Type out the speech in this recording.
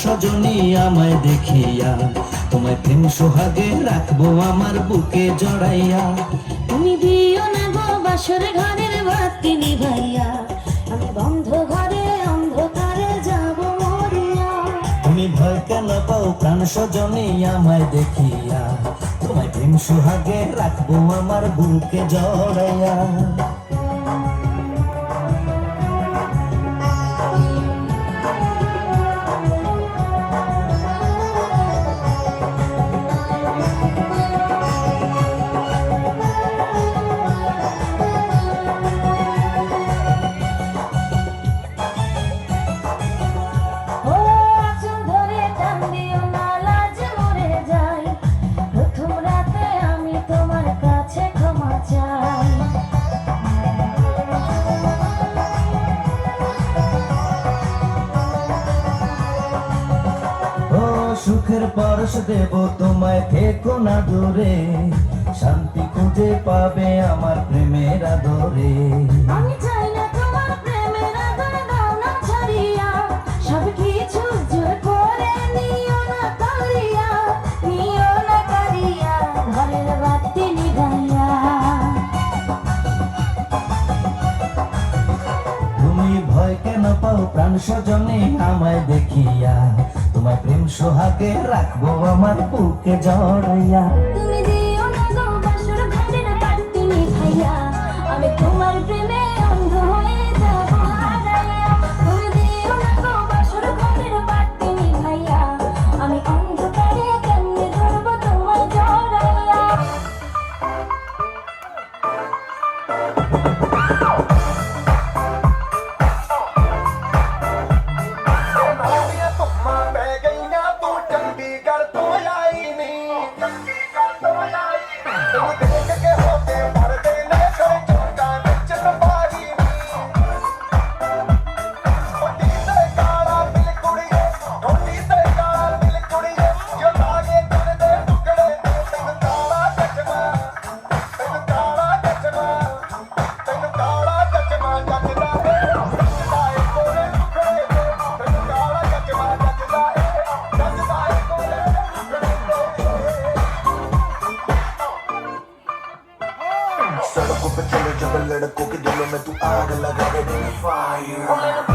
সজনী আমায় দেখিয়া, তোমায় প্রেম সোহাগে রাখবো আমার বুকে জড়াইয়া। তুমি দিও না গো বাসর ঘরের বাতি নিভাইয়া, আমি বন্ধ ঘরে অন্ধকারে যাব মরিয়া। তুমি ভয় কেন পাও প্রাণ সজনী আমায় দেখিয়া, তোমায় প্রেম সোহাগে রাখবো আমার বুকে জড়াইয়া। সুখের পরশ দেব তোমায়, থেকো না দূরে, শান্তি খুঁজে পাবে আমার প্রেমের আদরে। আমি চাই না তোমার প্রেমের আদর, দাও না ছাড়িয়া, সব কিছু জোর করে নিও না কারিয়া, নিও না কারিয়া, ঘরের বাতি নিভাইয়া। তুমি ভয় কেন পাও প্রাণ সজনী আমায় দেখিয়া, তোমায় প্রেম সোহাগে রাখবো আমার বুকে জড়াইয়া। তুমি দিও না গো বাসর ঘরের বাতি নিভাইয়া, আমি তোমার প্রেমে অন্ধ হয়ে যাব হারাইয়া। তুমি দিও না গো বাসর ঘরের বাতি নিভাইয়া, আমি অন্ধকারে কেমনে ধরবো তোমায় জড়াইয়া। सड़कों पे चले जब लड़कों के दिलों में तू आग लगा दे फायर।